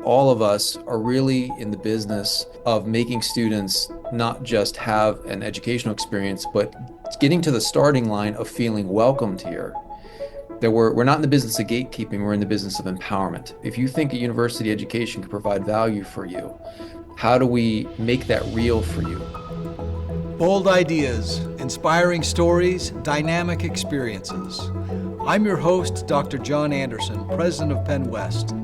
all of us are really in the business of making students not just have an educational experience, but getting to the starting line of feeling welcomed here. That we're not in the business of gatekeeping, we're in the business of empowerment. If you think a university education can provide value for you, how do we make that real for you? Bold ideas, inspiring stories, dynamic experiences. I'm your host, Dr. John Anderson, president of PennWest.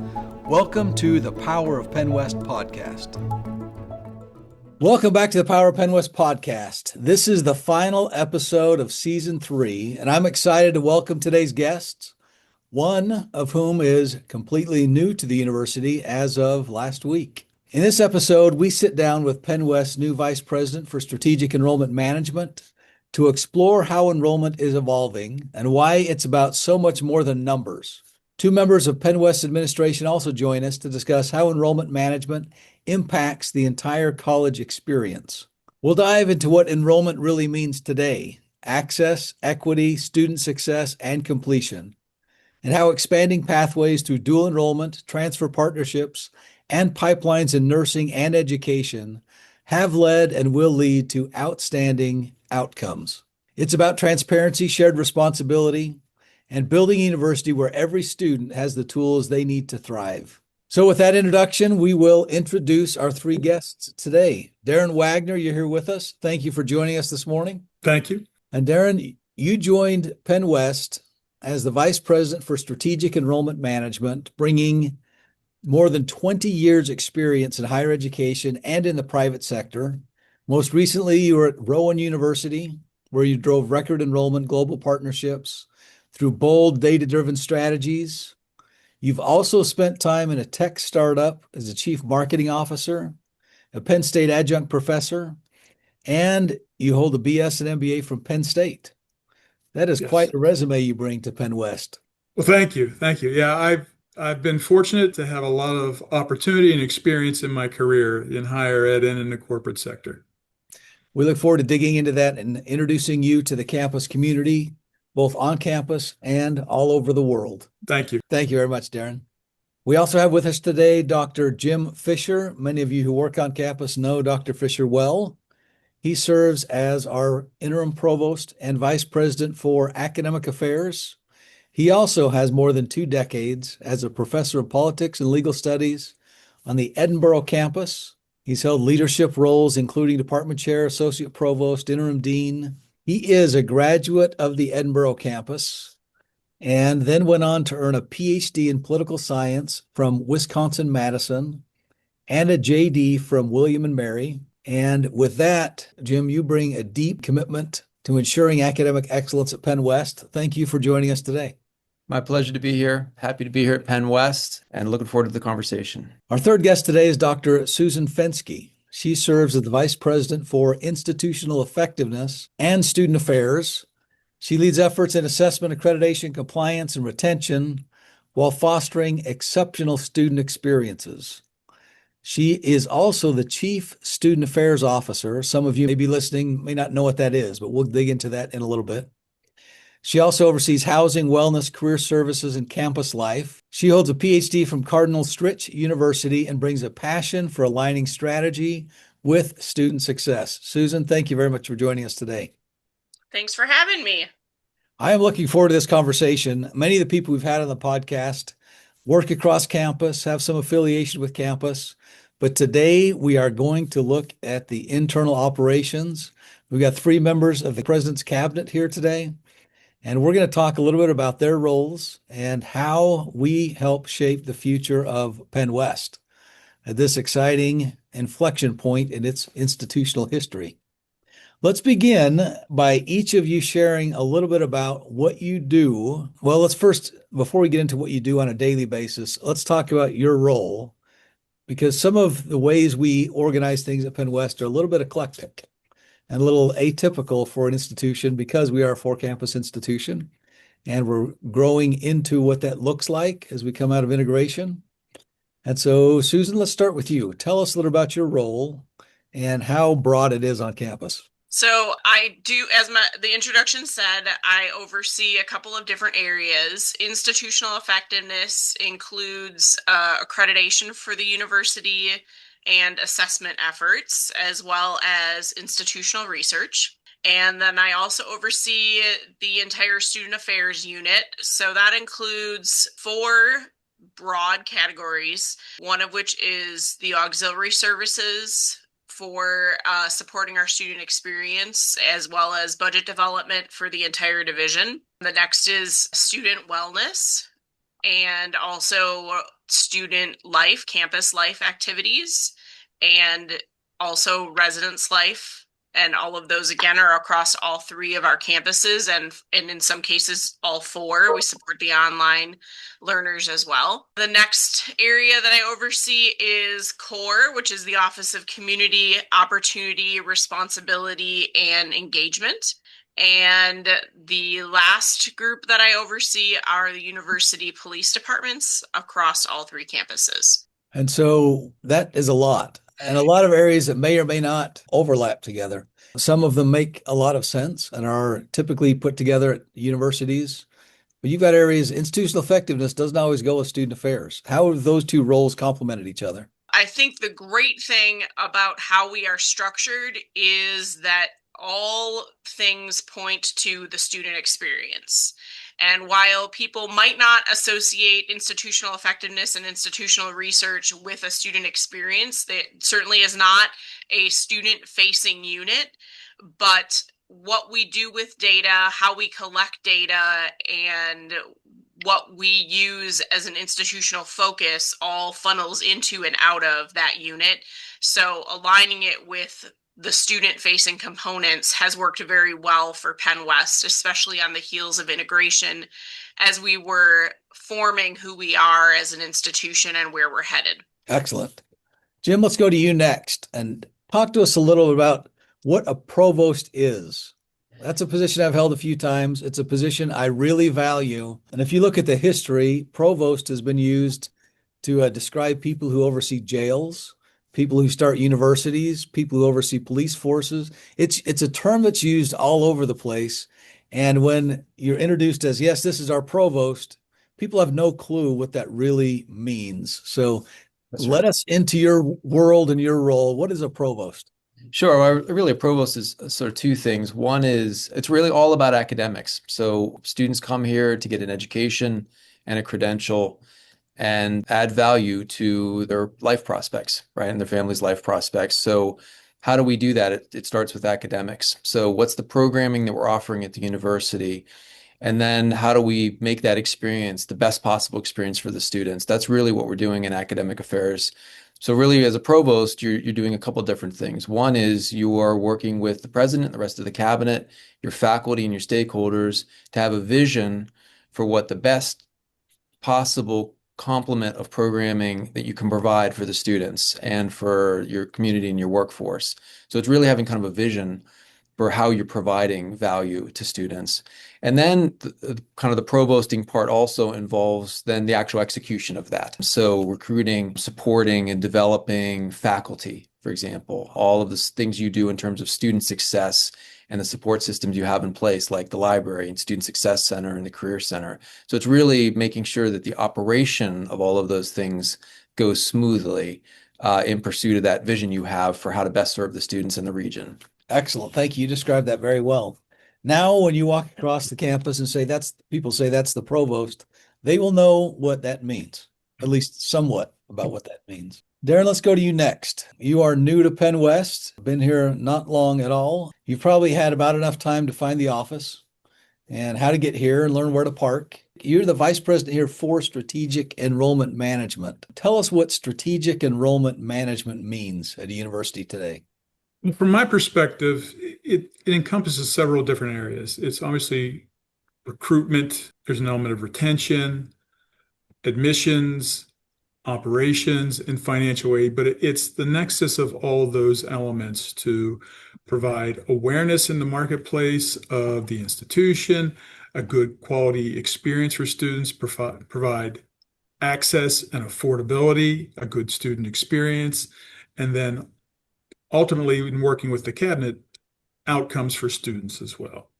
Welcome to the Power of PennWest podcast. Welcome back to the Power of PennWest podcast. This is the final episode of season 3, and I'm excited to welcome today's guests, one of whom is completely new to the university as of last week. In this episode, we sit down with PennWest's new Vice President for Strategic Enrollment Management to explore how enrollment is evolving and why it's about so much more than numbers. Two members of PennWest administration also join us to discuss how enrollment management impacts the entire college experience. We'll dive into what enrollment really means today: access, equity, student success, and completion, and how expanding pathways through dual enrollment, transfer partnerships, and pipelines in nursing and education have led and will lead to outstanding outcomes. It's about transparency, shared responsibility, and building a university where every student has the tools they need to thrive. So with that introduction, we will introduce our three guests today. Darren Wagner, you're here with us. Thank you for joining us this morning. Thank you. And Darren, you joined PennWest as the Vice President for Strategic Enrollment Management, bringing more than 20 years experience in higher education and in the private sector. Most recently, you were at Rowan University, where you drove record enrollment, global partnerships through bold data-driven strategies. You've also spent time in a tech startup as a chief marketing officer, a Penn State adjunct professor, and you hold a BS and MBA from Penn State. That is quite a resume you bring to PennWest. Well, thank you. Thank you. Yeah, I've been fortunate to have a lot of opportunity and experience in my career in higher ed and in the corporate sector. We look forward to digging into that and introducing you to the campus community, both on campus and all over the world. Thank you. Thank you very much, Darren. We also have with us today Dr. Jim Fisher. Many of you who work on campus know Dr. Fisher well. He serves as our interim provost and vice president for academic affairs. He also has more than 2 decades as a professor of politics and legal studies on the Edinburgh campus. He's held leadership roles, including department chair, associate provost, interim dean. He is a graduate of the Edinburgh campus and then went on to earn a PhD in political science from Wisconsin-Madison and a JD from William and Mary. And with that, Jim, you bring a deep commitment to ensuring academic excellence at PennWest. Thank you for joining us today. My pleasure to be here. Happy to be here at PennWest and looking forward to the conversation. Our third guest today is Dr. Susan Fenske. She serves as the Vice President for Institutional Effectiveness and Student Affairs. She leads efforts in assessment, accreditation, compliance, and retention while fostering exceptional student experiences. She is also the Chief Student Affairs Officer. Some of you may be listening, may not know what that is, but we'll dig into that in a little bit. She also oversees housing, wellness, career services, and campus life. She holds a PhD from Cardinal Stritch University and brings a passion for aligning strategy with student success. Susan, thank you very much for joining us today. Thanks for having me. I am looking forward to this conversation. Many of the people we've had on the podcast work across campus, have some affiliation with campus, but today we are going to look at the internal operations. We've got 3 members of the President's Cabinet here today. And we're going to talk a little bit about their roles and how we help shape the future of PennWest at this exciting inflection point in its institutional history. Let's begin by each of you sharing a little bit about what you do. Well, let's first, before we get into what you do on a daily basis, let's talk about your role, because some of the ways we organize things at PennWest are a little bit eclectic and a little atypical for an institution because we are a 4-campus institution and we're growing into what that looks like as we come out of integration. And so, Susan, let's start with you. Tell us a little about your role and how broad it is on campus. So I do, as the introduction said, I oversee a couple of different areas. Institutional effectiveness includes accreditation for the university and assessment efforts, as well as institutional research. And then I also oversee the entire student affairs unit. So that includes four broad categories, one of which is the auxiliary services for supporting our student experience, as well as budget development for the entire division. The next is student wellness and also student life, campus life activities, and also residence life. And all of those, again, are across all three of our campuses, and in some cases, all four. We support the online learners as well. The next area that I oversee is CORE, which is the Office of Community Opportunity, Responsibility, and Engagement. And the last group that I oversee are the university police departments across all three campuses. And so that is a lot, and a lot of areas that may or may not overlap together. Some of them make a lot of sense and are typically put together at universities. But you've got areas, institutional effectiveness doesn't always go with student affairs. How have those two roles complemented each other? I think the great thing about how we are structured is that all things point to the student experience. And while people might not associate institutional effectiveness and institutional research with a student experience, that certainly is not a student-facing unit, but what we do with data, how we collect data, and what we use as an institutional focus all funnels into and out of that unit. So aligning it with the student-facing components has worked very well for PennWest, especially on the heels of integration as we were forming who we are as an institution and where we're headed. Excellent. Jim, let's go to you next and talk to us a little about what a provost is. That's a position I've held a few times. It's a position I really value. And if you look at the history, provost has been used to describe people who oversee jails, people who start universities, people who oversee police forces. It's a term that's used all over the place. And when you're introduced as, yes, this is our provost, people have no clue what that really means. So let us into your world and your role. What is a provost? Sure. Well, really, a provost is sort of two things. One is it's really all about academics. So students come here to get an education and a credential and add value to their life prospects, right? And their family's life prospects. So how do we do that? It starts with academics. So what's the programming that we're offering at the university? And then how do we make that experience the best possible experience for the students? That's really what we're doing in academic affairs. So really, as a provost, you're doing a couple different things. One is you are working with the president, the rest of the cabinet, your faculty, and your stakeholders to have a vision for what the best possible complement of programming that you can provide for the students and for your community and your workforce. So it's really having kind of a vision for how you're providing value to students. And then kind of the provosting part also involves then the actual execution of that. So recruiting, supporting, and developing faculty, for example, all of the things you do in terms of student success and the support systems you have in place, like the library and Student Success Center and the Career Center. So it's really making sure that the operation of all of those things goes smoothly in pursuit of that vision you have for how to best serve the students in the region. Excellent. Thank you. You described that very well. Now, when you walk across the campus and say people say that's the provost, they will know what that means, at least somewhat about what that means. Darren, let's go to you next. You are new to PennWest, been here not long at all. You've probably had about enough time to find the office and how to get here and learn where to park. You're the vice president here for Strategic Enrollment Management. Tell us what Strategic Enrollment Management means at a university today. From my perspective, it encompasses several different areas. It's obviously recruitment, there's an element of retention, admissions, operations, and financial aid, but it's the nexus of all those elements to provide awareness in the marketplace of the institution, a good quality experience for students, provide access and affordability, a good student experience, and then ultimately, in working with the cabinet, outcomes for students as well.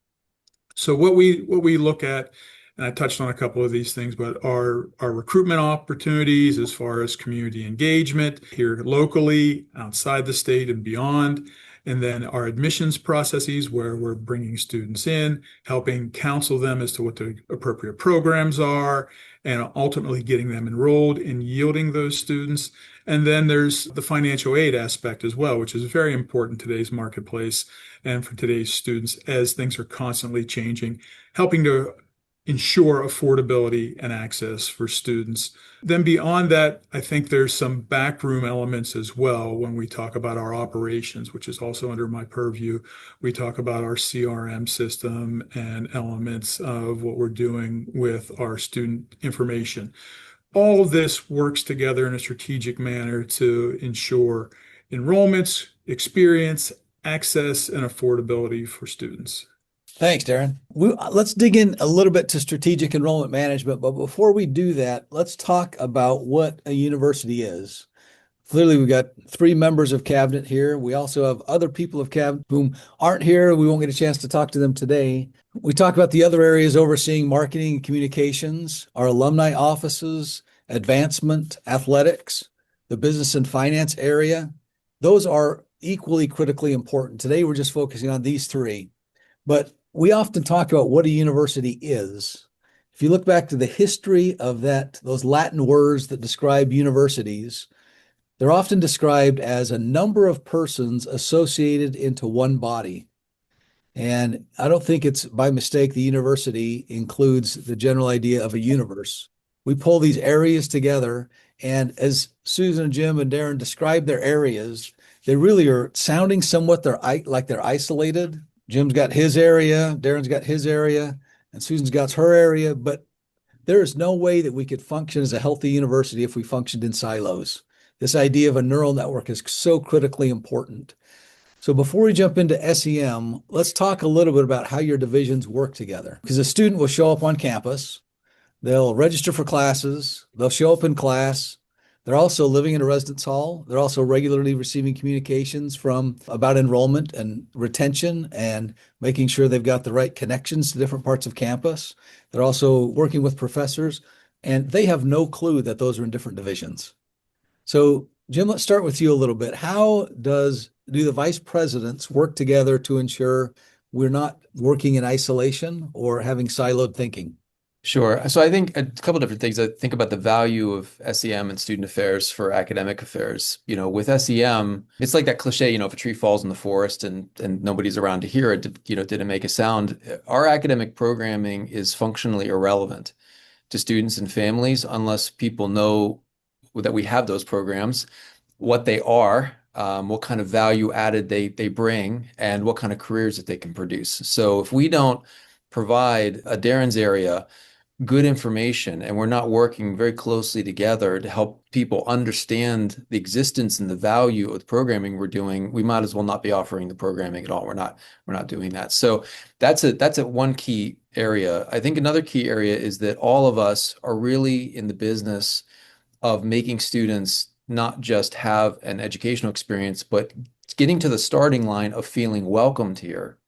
So what we look at, and I touched on a couple of these things, but our recruitment opportunities as far as community engagement here locally, outside the state and beyond, and then our admissions processes where we're bringing students in, helping counsel them as to what the appropriate programs are, and ultimately getting them enrolled and yielding those students. And then there's the financial aid aspect as well, which is very important in today's marketplace and for today's students as things are constantly changing, helping to ensure affordability and access for students. Then beyond that, I think there's some backroom elements as well when we talk about our operations, which is also under my purview. We talk about our CRM system and elements of what we're doing with our student information. All of this works together in a strategic manner to ensure enrollments, experience, access, and affordability for students. Thanks, Darren. Let's dig in a little bit to strategic enrollment management, but before we do that, let's talk about what a university is. Clearly, we've got three members of cabinet here. We also have other people of cabinet whom aren't here. We won't get a chance to talk to them today. We talk about the other areas overseeing marketing and communications, our alumni offices, advancement, athletics, the business and finance area. Those are equally critically important. Today, we're just focusing on these three. But we often talk about what a university is. If you look back to the history of those Latin words that describe universities, they're often described as a number of persons associated into one body. And I don't think it's by mistake the university includes the general idea of a universe. We pull these areas together, and as Susan and Jim and Darren describe their areas, they really are sounding somewhat like they're isolated. Jim's got his area, Darren's got his area, and Susan's got her area, but there is no way that we could function as a healthy university if we functioned in silos. This idea of a neural network is so critically important. So before we jump into SEM, let's talk a little bit about how your divisions work together. Because a student will show up on campus, they'll register for classes, they'll show up in class, they're also living in a residence hall. They're also regularly receiving communications about enrollment and retention and making sure they've got the right connections to different parts of campus. They're also working with professors, and they have no clue that those are in different divisions. So, Jim, let's start with you a little bit. How do the vice presidents work together to ensure we're not working in isolation or having siloed thinking? Sure. So I think a couple different things. I think about the value of SEM and student affairs for academic affairs. With SEM, it's like that cliche, if a tree falls in the forest and nobody's around to hear it, did it make a sound? Our academic programming is functionally irrelevant to students and families unless people know that we have those programs, what they are, what kind of value added they bring, and what kind of careers that they can produce. So if we don't provide a Darren's area good information, and we're not working very closely together to help people understand the existence and the value of the programming we're doing, we might as well not be offering the programming at all. We're not doing that. So that's a one key area. I think another key area is that all of us are really in the business of making students not just have an educational experience, but getting to the starting line of feeling welcomed here.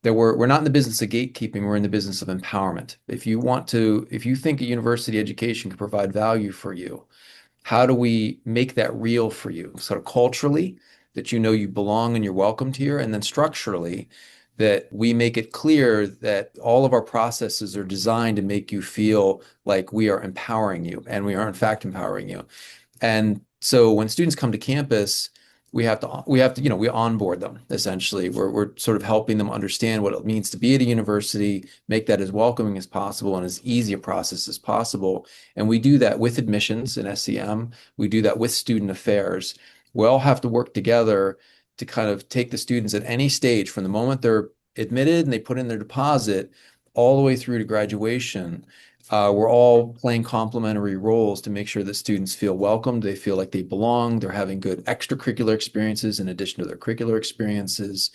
That we're not in the business of gatekeeping, we're in the business of empowerment. If you think a university education can provide value for you, how do we make that real for you? Sort of culturally, that you belong and you're welcomed here, and then structurally, that we make it clear that all of our processes are designed to make you feel like we are empowering you, and we are in fact empowering you. And so when students come to campus, we onboard them essentially. We're sort of helping them understand what it means to be at a university, make that as welcoming as possible and as easy a process as possible. And we do that with admissions and SEM. We do that with student affairs. We all have to work together to kind of take the students at any stage from the moment they're admitted and they put in their deposit all the way through to graduation. We're all playing complementary roles to make sure that students feel welcomed, they feel like they belong, they're having good extracurricular experiences in addition to their curricular experiences,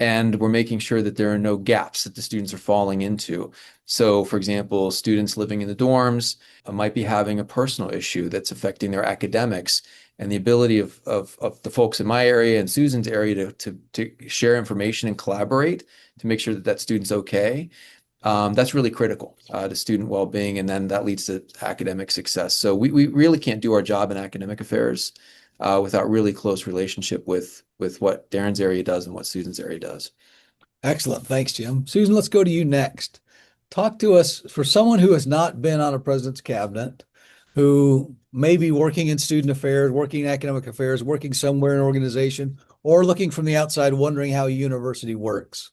And we're making sure that there are no gaps that the students are falling into. So, for example, students living in the dorms might be having a personal issue that's affecting their academics, and the ability of the folks in my area and Susan's area to share information and collaborate to make sure that that student's okay. That's really critical to student well-being, and then that leads to academic success. So we really can't do our job in academic affairs without really close relationship with what Darren's area does and what Susan's area does. Excellent. Thanks, Jim. Susan, let's go to you next. Talk to us for someone who has not been on a president's cabinet, who may be working in student affairs, working in academic affairs, working somewhere in an organization, or looking from the outside, wondering how a university works.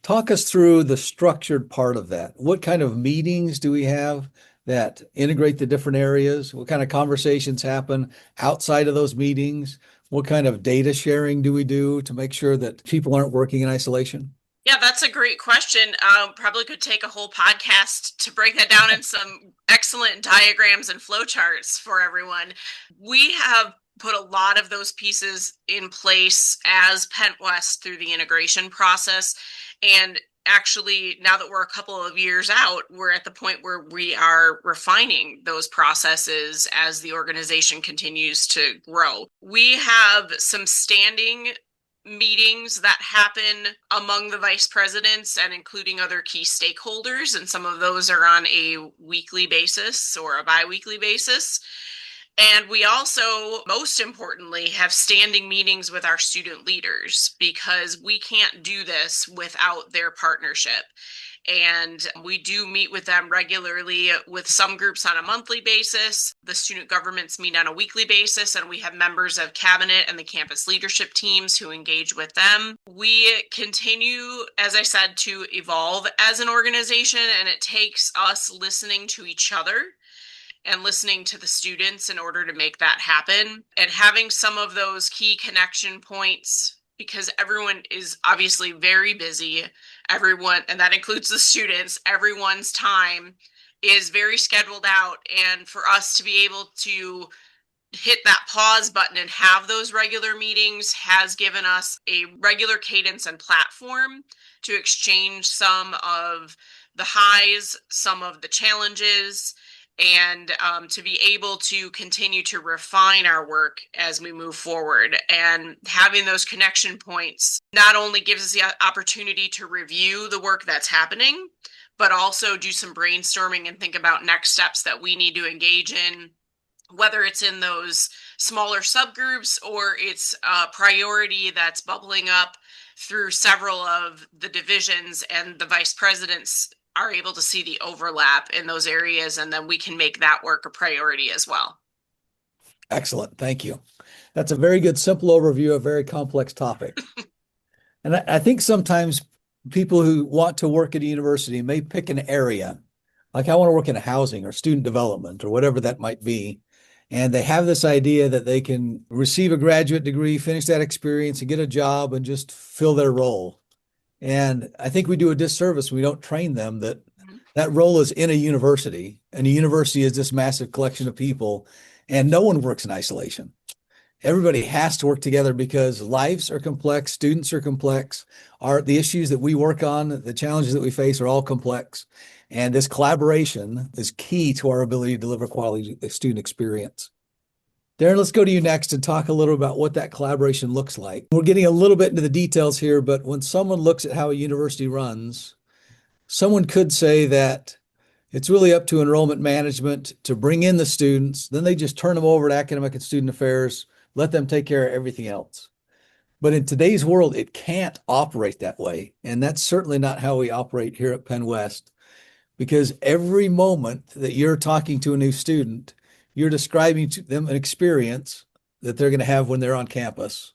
Talk us through the structured part of that. What kind of meetings do we have that integrate the different areas? What kind of conversations happen outside of those meetings? What kind of data sharing do we do to make sure that people aren't working in isolation? Yeah, that's a great question. Probably could take a whole podcast to break that down in some excellent diagrams and flowcharts for everyone. We have put a lot of those pieces in place as PennWest through the integration process. And actually, now that we're a couple of years out, we're at the point where we are refining those processes as the organization continues to grow. We have some standing meetings that happen among the vice presidents and including other key stakeholders, and some of those are on a weekly basis or a bi-weekly basis. And we also, most importantly, have standing meetings with our student leaders, because we can't do this without their partnership. And we do meet with them regularly, with some groups on a monthly basis. The student governments meet on a weekly basis, and we have members of cabinet and the campus leadership teams who engage with them. We continue, as I said, to evolve as an organization, and it takes us listening to each other and listening to the students in order to make that happen, and having some of those key connection points, because everyone is obviously very busy. Everyone, and that includes the students, everyone's time is very scheduled out. And for us to be able to hit that pause button and have those regular meetings has given us a regular cadence and platform to exchange some of the highs, some of the challenges, and to be able to continue to refine our work as we move forward. And having those connection points not only gives us the opportunity to review the work that's happening, but also do some brainstorming and think about next steps that we need to engage in, whether it's in those smaller subgroups or it's a priority that's bubbling up through several of the divisions, and the vice presidents are able to see the overlap in those areas, and then we can make that work a priority as well. Excellent. Thank you. That's a very good, simple overview of a very complex topic. And I think sometimes people who want to work at a university may pick an area, like I want to work in housing or student development or whatever that might be. And they have this idea that they can receive a graduate degree, finish that experience, and get a job and just fill their role. And I think we do a disservice when we don't train them that that role is in a university, and a university is this massive collection of people, and no one works in isolation. Everybody has to work together because lives are complex, students are complex, the issues that we work on, the challenges that we face are all complex. And this collaboration is key to our ability to deliver quality student experience. Darren, let's go to you next and talk a little about what that collaboration looks like. We're getting a little bit into the details here, but when someone looks at how a university runs, someone could say that it's really up to enrollment management to bring in the students, then they just turn them over to academic and student affairs, let them take care of everything else. But in today's world, it can't operate that way. And that's certainly not how we operate here at PennWest, because every moment that you're talking to a new student, you're describing to them an experience that they're going to have when they're on campus.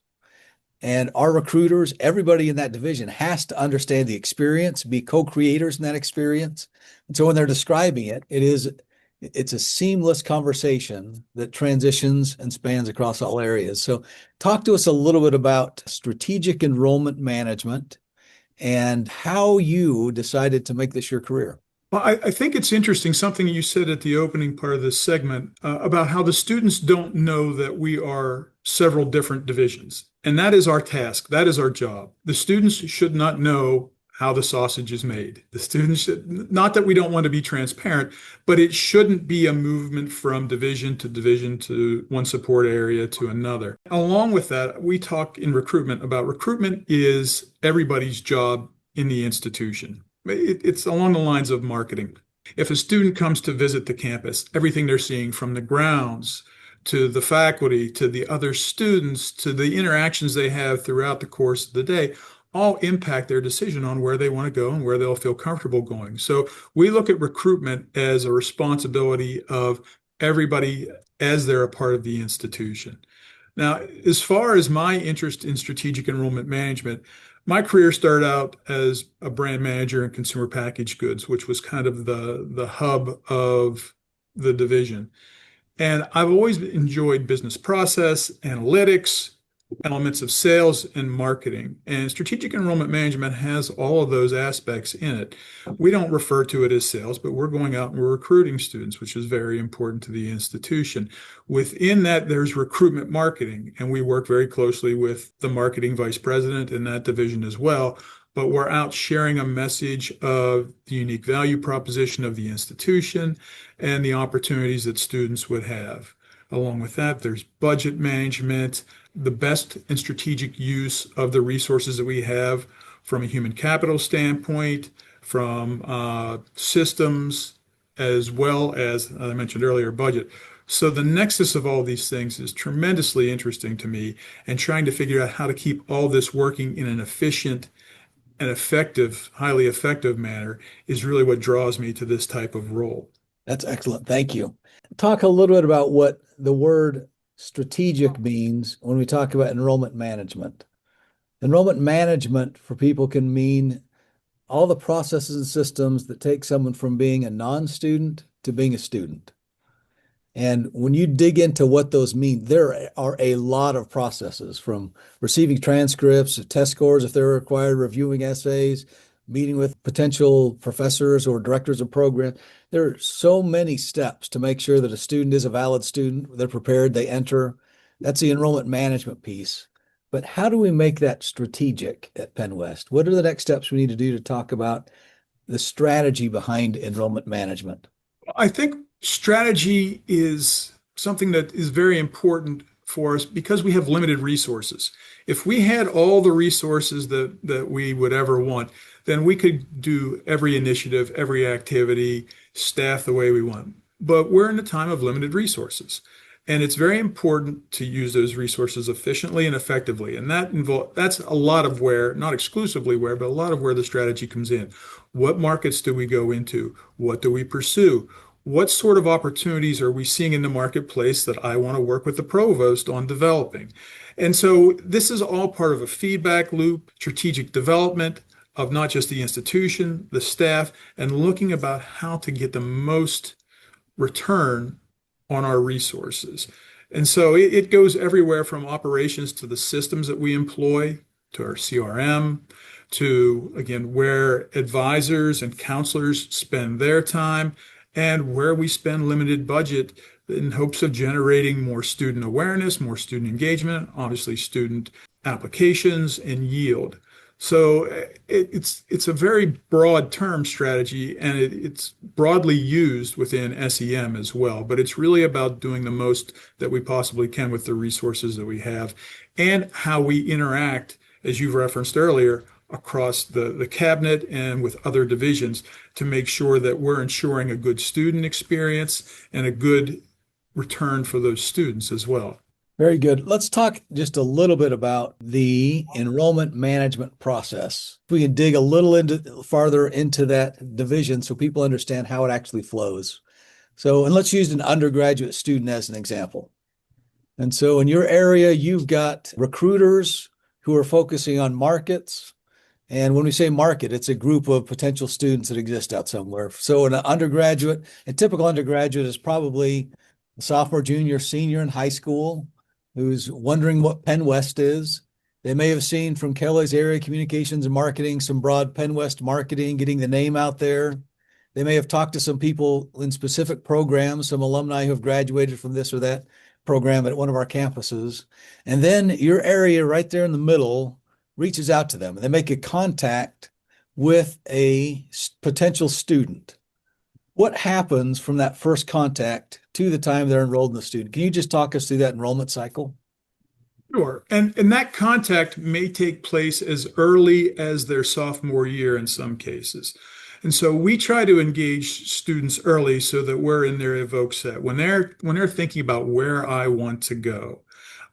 And our recruiters, everybody in that division has to understand the experience, be co-creators in that experience. And so when they're describing it, it's a seamless conversation that transitions and spans across all areas. So talk to us a little bit about strategic enrollment management and how you decided to make this your career. Well, I think it's interesting, something you said at the opening part of this segment about how the students don't know that we are several different divisions. And that is our task. That is our job. The students should not know how the sausage is made. The students should, not that we don't want to be transparent, but it shouldn't be a movement from division to one support area to another. Along with that, we talk in recruitment about recruitment is everybody's job in the institution. It's along the lines of marketing. If a student comes to visit the campus, everything they're seeing from the grounds to the faculty, to the other students, to the interactions they have throughout the course of the day, all impact their decision on where they want to go and where they'll feel comfortable going. So we look at recruitment as a responsibility of everybody as they're a part of the institution. Now, as far as my interest in strategic enrollment management, my career started out as a brand manager in consumer packaged goods, which was kind of the hub of the division. And I've always enjoyed business process, analytics, elements of sales and marketing. And strategic enrollment management has all of those aspects in it. We don't refer to it as sales, but we're going out and we're recruiting students, which is very important to the institution. Within that, there's recruitment marketing, and we work very closely with the marketing vice president in that division as well. But we're out sharing a message of the unique value proposition of the institution and the opportunities that students would have. Along with that, there's budget management, the best and strategic use of the resources that we have from a human capital standpoint, from systems, as well as I mentioned earlier, budget. So the nexus of all these things is tremendously interesting to me, and trying to figure out how to keep all this working in an efficient and effective, highly effective manner is really what draws me to this type of role. That's excellent. Thank you. Talk a little bit about what the word strategic means when we talk about enrollment management. Enrollment management for people can mean all the processes and systems that take someone from being a non-student to being a student. And when you dig into what those mean, there are a lot of processes, from receiving transcripts, test scores if they're required, reviewing essays, meeting with potential professors or directors of programs. There are so many steps to make sure that a student is a valid student. They're prepared, they enter. That's the enrollment management piece. But how do we make that strategic at PennWest? What are the next steps we need to do to talk about the strategy behind enrollment management? I think strategy is something that is very important for us because we have limited resources. If we had all the resources that we would ever want, then we could do every initiative, every activity, staff the way we want. But we're in a time of limited resources. And it's very important to use those resources efficiently and effectively. And that's a lot of where, not exclusively where, but a lot of where the strategy comes in. What markets do we go into? What do we pursue? What sort of opportunities are we seeing in the marketplace that I want to work with the provost on developing? And so this is all part of a feedback loop, strategic development of not just the institution, the staff, and looking about how to get the most return on our resources. And so it goes everywhere from operations to the systems that we employ, to our CRM, to, again, where advisors and counselors spend their time, and where we spend limited budget in hopes of generating more student awareness, more student engagement, obviously student applications and yield. So it's a very broad term strategy, and it's broadly used within SEM as well. But it's really about doing the most that we possibly can with the resources that we have, and how we interact, as you've referenced earlier, across the cabinet and with other divisions to make sure that we're ensuring a good student experience and a good return for those students as well. Very good. Let's talk just a little bit about the enrollment management process. If we can dig a little farther into that division so people understand how it actually flows. So, and let's use an undergraduate student as an example. And so in your area, you've got recruiters who are focusing on markets. And when we say market, it's a group of potential students that exist out somewhere. So an undergraduate, a typical undergraduate is probably a sophomore, junior, senior in high school who's wondering what PennWest is. They may have seen from Kelly's area communications and marketing some broad PennWest marketing, getting the name out there. They may have talked to some people in specific programs, some alumni who have graduated from this or that program at one of our campuses. And then your area right there in the middle reaches out to them and they make a contact with a potential student. What happens from that first contact to the time they're enrolled in the student? Can you just talk us through that enrollment cycle? Sure. And that contact may take place as early as their sophomore year in some cases. And so we try to engage students early so that we're in their evoke set. When they're thinking about where I want to go,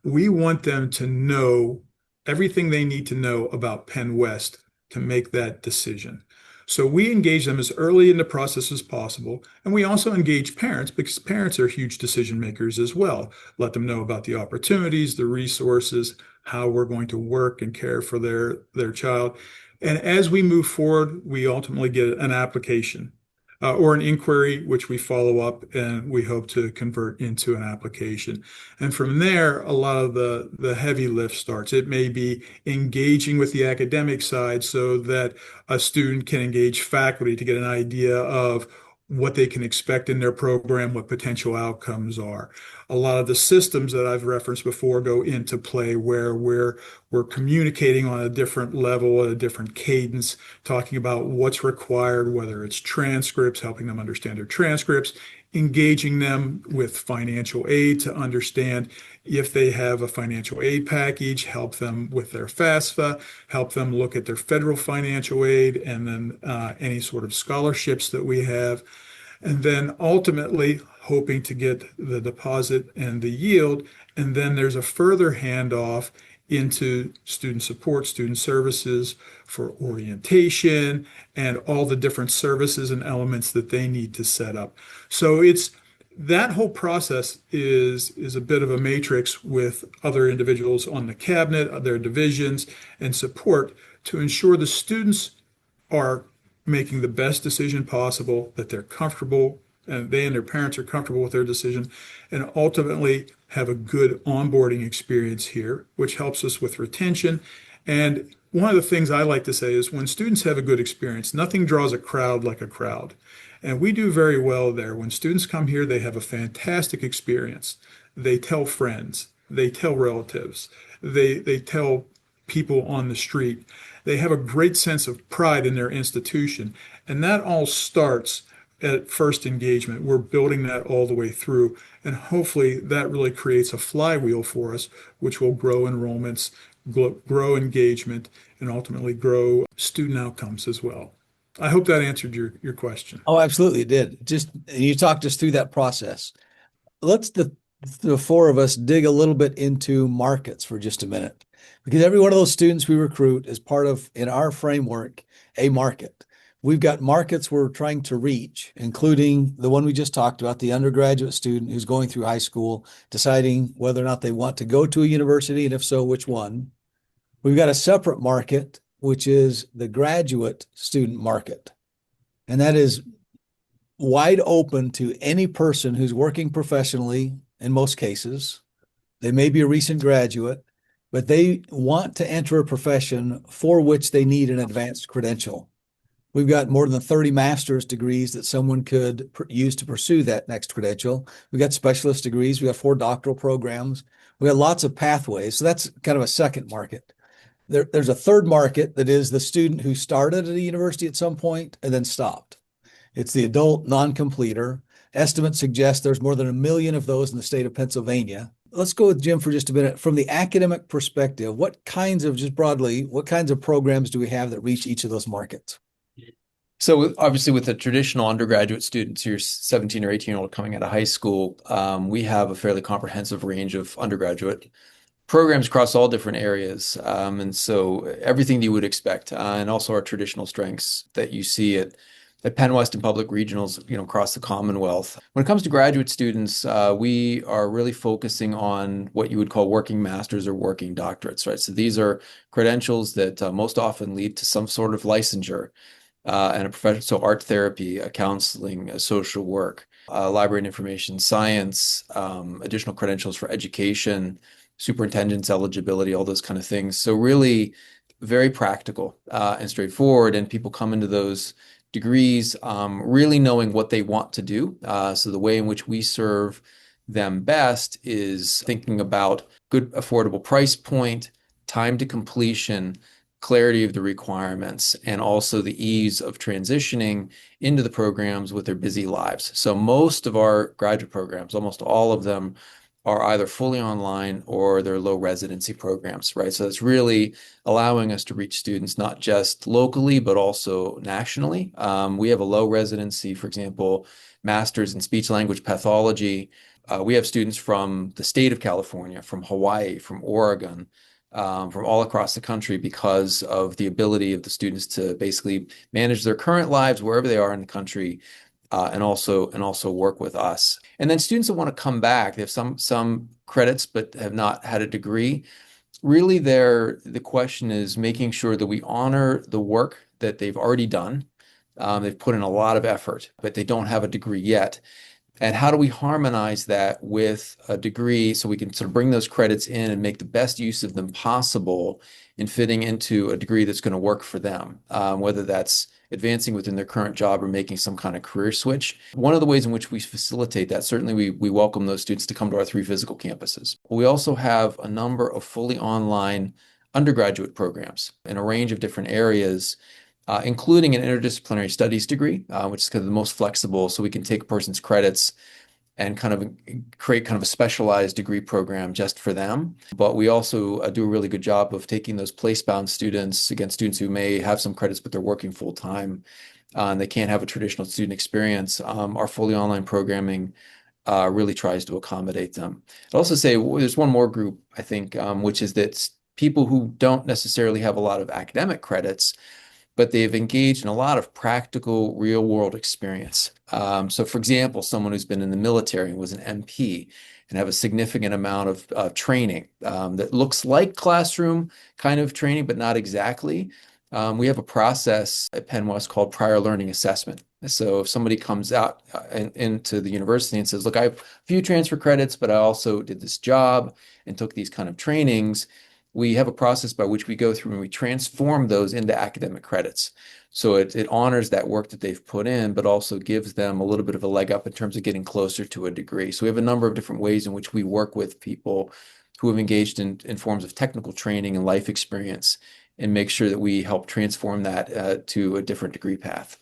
we want them to know everything they need to know about PennWest to make that decision. So we engage them as early in the process as possible. And we also engage parents because parents are huge decision makers as well. Let them know about the opportunities, the resources, how we're going to work and care for their child. And as we move forward, we ultimately get an application or an inquiry, which we follow up and we hope to convert into an application. And from there, a lot of the heavy lift starts. It may be engaging with the academic side so that a student can engage faculty to get an idea of what they can expect in their program, what potential outcomes are. A lot of the systems that I've referenced before go into play where we're communicating on a different level, at a different cadence, talking about what's required, whether it's transcripts, helping them understand their transcripts, engaging them with financial aid to understand if they have a financial aid package, help them with their FAFSA, help them look at their federal financial aid, and then any sort of scholarships that we have. And then ultimately hoping to get the deposit and the yield. And then there's a further handoff into student support, student services for orientation and all the different services and elements that they need to set up. So it's that whole process is a bit of a matrix with other individuals on the cabinet, their divisions, and support to ensure the students are making the best decision possible, that they're comfortable, and they and their parents are comfortable with their decision, and ultimately have a good onboarding experience here, which helps us with retention. And one of the things I like to say is when students have a good experience, nothing draws a crowd like a crowd. And we do very well there. When students come here, they have a fantastic experience. They tell friends, they tell relatives, they tell people on the street. They have a great sense of pride in their institution. And that all starts at first engagement. We're building that all the way through. And hopefully that really creates a flywheel for us, which will grow enrollments, grow engagement, and ultimately grow student outcomes as well. I hope that answered your question. Oh, absolutely, it did. Just you talked us through that process. Let's the four of us dig a little bit into markets for just a minute, because every one of those students we recruit is part of, in our framework, a market. We've got markets we're trying to reach, including the one we just talked about, the undergraduate student who's going through high school, deciding whether or not they want to go to a university, and if so, which one. We've got a separate market, which is the graduate student market. And that is wide open to any person who's working professionally in most cases. They may be a recent graduate, but they want to enter a profession for which they need an advanced credential. We've got more than 30 master's degrees that someone could use to pursue that next credential. We've got specialist degrees. We got 4 doctoral programs. We got lots of pathways. So that's kind of a second market. There's a third market that is the student who started at a university at some point and then stopped. It's the adult non-completer. Estimates suggest there's more than 1 million of those in the state of Pennsylvania. Let's go with Jim for just a minute. From the academic perspective, just broadly, what kinds of programs do we have that reach each of those markets? So obviously with the traditional undergraduate students, your 17 or 18-year-old coming out of high school, we have a fairly comprehensive range of undergraduate programs across all different areas. And so everything you would expect, and also our traditional strengths that you see at PennWest and public regionals, across the Commonwealth. When it comes to graduate students, we are really focusing on what you would call working masters or working doctorates, right? So these are credentials that most often lead to some sort of licensure and a profession. So art therapy, counseling, social work, library and information science, additional credentials for education, superintendent's eligibility, all those kind of things. So really very practical and straightforward. And people come into those degrees really knowing what they want to do. So the way in which we serve them best is thinking about good affordable price point, time to completion, clarity of the requirements, and also the ease of transitioning into the programs with their busy lives. So most of our graduate programs, almost all of them, are either fully online or they're low residency programs, right? So it's really allowing us to reach students not just locally, but also nationally. We have a low residency, for example, master's in speech language pathology. We have students from the state of California, from Hawaii, from Oregon, from all across the country because of the ability of the students to basically manage their current lives wherever they are in the country, and also work with us. And then students that want to come back, they have some credits but have not had a degree. Really, the question is making sure that we honor the work that they've already done. They've put in a lot of effort, but they don't have a degree yet. And how do we harmonize that with a degree so we can sort of bring those credits in and make the best use of them possible in fitting into a degree that's going to work for them, whether that's advancing within their current job or making some kind of career switch. One of the ways in which we facilitate that, certainly we welcome those students to come to our 3 physical campuses. We also have a number of fully online undergraduate programs in a range of different areas, including an interdisciplinary studies degree, which is kind of the most flexible, so we can take a person's credits and kind of create kind of a specialized degree program just for them. But we also do a really good job of taking those place-bound students, again, students who may have some credits, but they're working full-time, and they can't have a traditional student experience. Our fully online programming really tries to accommodate them. I'd also say there's one more group, I think, which is that people who don't necessarily have a lot of academic credits, but they've engaged in a lot of practical real world experience. So for example, someone who's been in the military and was an MP and have a significant amount of training that looks like classroom kind of training, but not exactly. We have a process at PennWest called prior learning assessment. So if somebody comes out into the university and says, look, I have a few transfer credits, but I also did this job and took these kind of trainings, we have a process by which we go through and we transform those into academic credits. So it honors that work that they've put in, but also gives them a little bit of a leg up in terms of getting closer to a degree. So we have a number of different ways in which we work with people who have engaged in forms of technical training and life experience and make sure that we help transform that to a different degree path.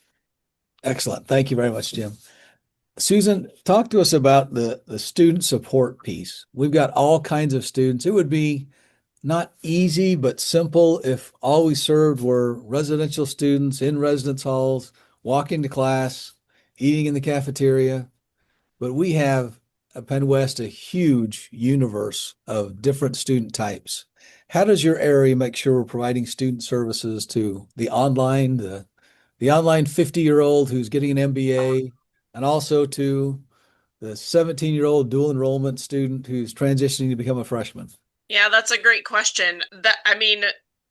Excellent. Thank you very much, Jim. Susan, talk to us about the student support piece. We've got all kinds of students. It would be not easy, but simple if all we served were residential students in residence halls, walking to class, eating in the cafeteria. But we have at PennWest a huge universe of different student types. How does your area make sure we're providing student services to the online 50-year-old who's getting an MBA, and also to the 17-year-old dual enrollment student who's transitioning to become a freshman? Yeah, that's a great question.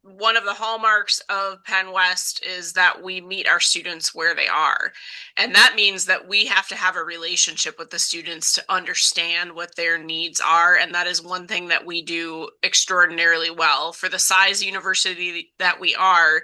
One of the hallmarks of PennWest is that we meet our students where they are. And that means that we have to have a relationship with the students to understand what their needs are. And that is one thing that we do extraordinarily well. For the size university that we are,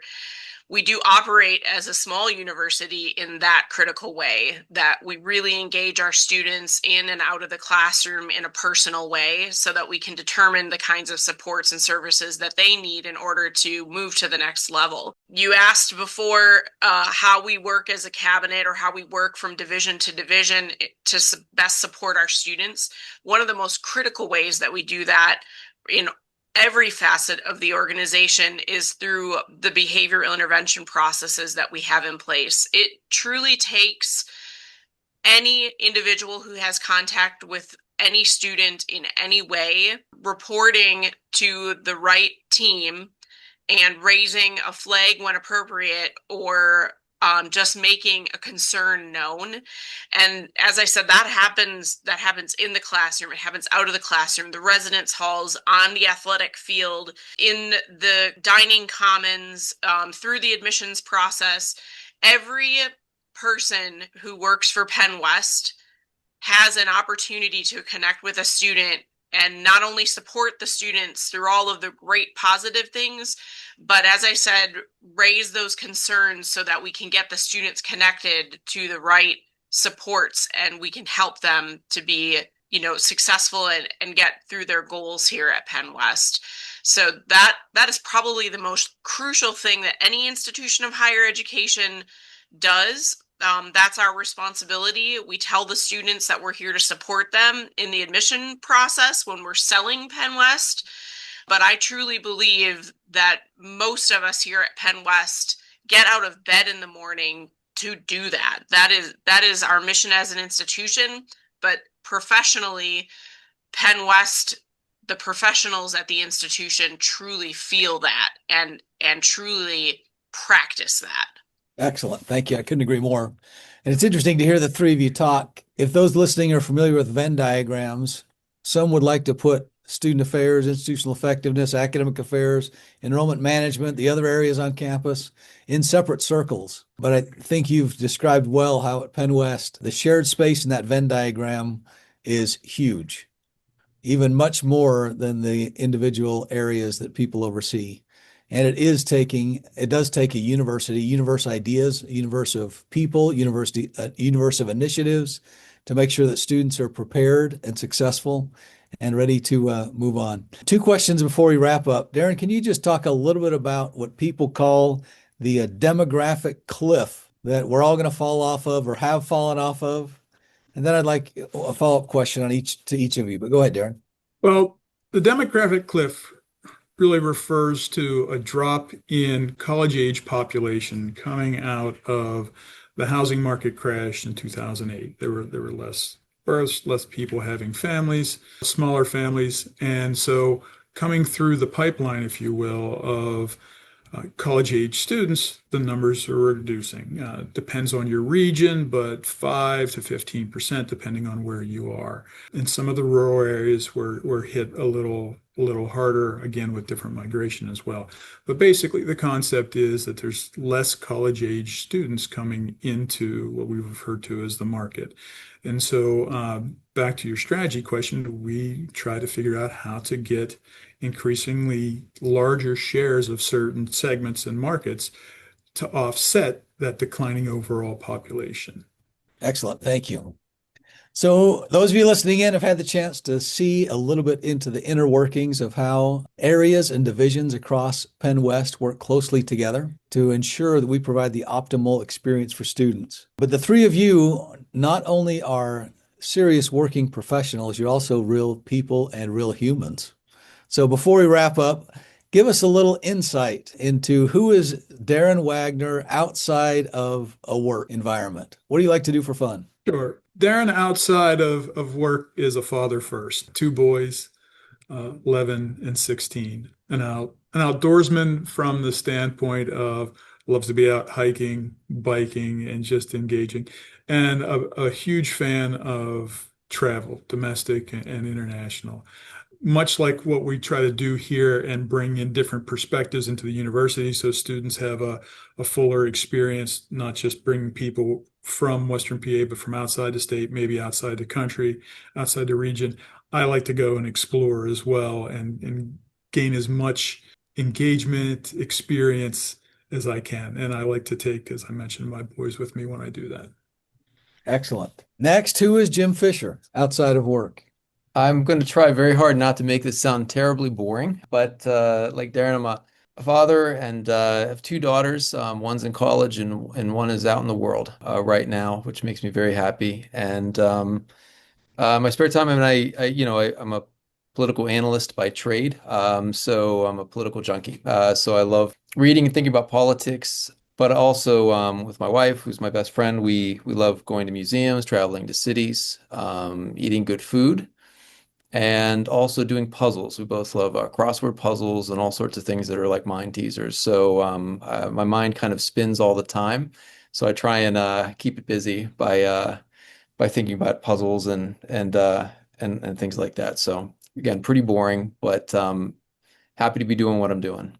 we do operate as a small university in that critical way, that we really engage our students in and out of the classroom in a personal way so that we can determine the kinds of supports and services that they need in order to move to the next level. You asked before how we work as a cabinet or how we work from division to division to best support our students. One of the most critical ways that we do that in every facet of the organization is through the behavioral intervention processes that we have in place. It truly takes any individual who has contact with any student in any way, reporting to the right team and raising a flag when appropriate, or just making a concern known. And as I said, that happens in the classroom. It happens out of the classroom, the residence halls, on the athletic field, in the dining commons, through the admissions process. Every person who works for PennWest has an opportunity to connect with a student and not only support the students through all of the great positive things, but as I said, raise those concerns so that we can get the students connected to the right supports and we can help them to be successful and get through their goals here at PennWest. So that is probably the most crucial thing that any institution of higher education does. That's our responsibility. We tell the students that we're here to support them in the admission process when we're selling PennWest. But I truly believe that most of us here at PennWest get out of bed in the morning to do that. That is our mission as an institution. But professionally, PennWest, the professionals at the institution truly feel that and truly practice that. Excellent. Thank you. I couldn't agree more. And it's interesting to hear the three of you talk. If those listening are familiar with Venn diagrams, some would like to put student affairs, institutional effectiveness, academic affairs, enrollment management, the other areas on campus in separate circles. But I think you've described well how at PennWest, the shared space in that Venn diagram is huge, even much more than the individual areas that people oversee. And it does take a universe ideas, a universe of people, a universe of initiatives to make sure that students are prepared and successful and ready to move on. Two questions before we wrap up. Darren, can you just talk a little bit about what people call the demographic cliff that we're all going to fall off of or have fallen off of? And then I'd like a follow-up question to each of you, but go ahead, Darren. Well, the demographic cliff really refers to a drop in college age population coming out of the housing market crash in 2008. There were less people having families, smaller families. And so coming through the pipeline, if you will, of college age students, the numbers are reducing. Depends on your region, but 5 to 15%, depending on where you are. In some of the rural areas were hit a little harder, again, with different migration as well. But basically, the concept is that there's less college age students coming into what we've referred to as the market. And so back to your strategy question, we try to figure out how to get increasingly larger shares of certain segments and markets to offset that declining overall population. Excellent. Thank you. So those of you listening in have had the chance to see a little bit into the inner workings of how areas and divisions across PennWest work closely together to ensure that we provide the optimal experience for students. But the three of you not only are serious working professionals, you're also real people and real humans. So before we wrap up, give us a little insight into who is Darren Wagner outside of a work environment. What do you like to do for fun? Sure. Darren, outside of work, is a father first. Two boys, 11 and 16. An outdoorsman from the standpoint of loves to be out hiking, biking, and just engaging. And a huge fan of travel, domestic and international. Much like what we try to do here and bring in different perspectives into the university so students have a fuller experience, not just bringing people from Western PA, but from outside the state, maybe outside the country, outside the region. I like to go and explore as well and gain as much engagement, experience as I can. And I like to take, as I mentioned, my boys with me when I do that. Excellent. Next, who is Jim Fisher outside of work? I'm going to try very hard not to make this sound terribly boring, but like Darren, I'm a father and have two daughters. One's in college and one is out in the world right now, which makes me very happy. And my spare time, I'm a political analyst by trade, so I'm a political junkie. So I love reading and thinking about politics. But also with my wife, who's my best friend, we love going to museums, traveling to cities, eating good food, and also doing puzzles. We both love crossword puzzles and all sorts of things that are like mind teasers. So my mind kind of spins all the time. So I try and keep it busy by thinking about puzzles and things like that. So again, pretty boring, but happy to be doing what I'm doing.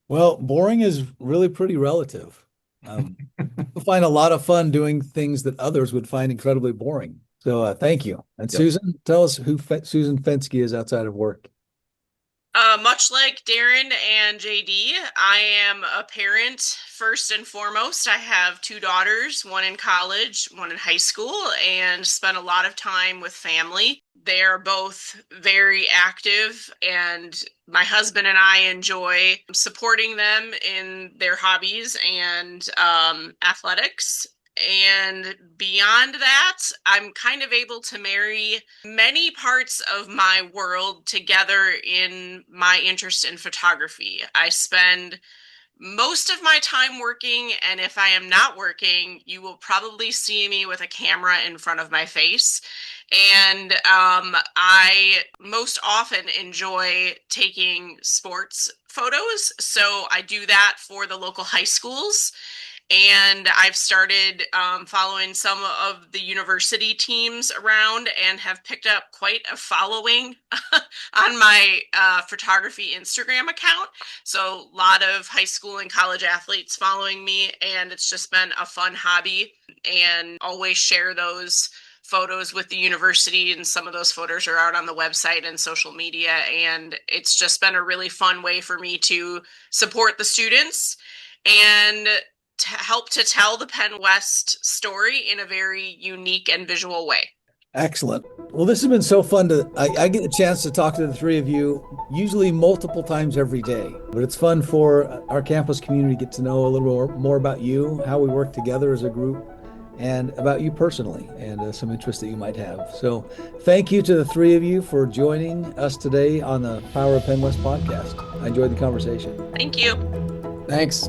Well, boring is really pretty relative. You'll find a lot of fun doing things that others would find incredibly boring. So thank you. And Yep. Susan, tell us who Susan Fensky is outside of work. Much like Darren and JD, I am a parent first and foremost. I have two daughters, one in college, one in high school, and spend a lot of time with family. They are both very active, and my husband and I enjoy supporting them in their hobbies and athletics. And beyond that, I'm kind of able to marry many parts of my world together in my interest in photography. I spend most of my time working, and if I am not working, you will probably see me with a camera in front of my face. And I most often enjoy taking sports photos. So I do that for the local high schools. And I've started following some of the university teams around and have picked up quite a following on my photography Instagram account. So a lot of high school and college athletes following me, and it's just been a fun hobby, and always share those photos with the university, and some of those photos are out on the website and social media, and it's just been a really fun way for me to support the students and to help to tell the PennWest story in a very unique and visual way. Excellent. Well, this has been so fun I get a chance to talk to the three of you, usually multiple times every day. But it's fun for our campus community to get to know a little more about you, how we work together as a group, and about you personally, and some interest that you might have. So thank you to the three of you for joining us today on the Power of PennWest podcast. I enjoyed the conversation. Thank you. Thanks.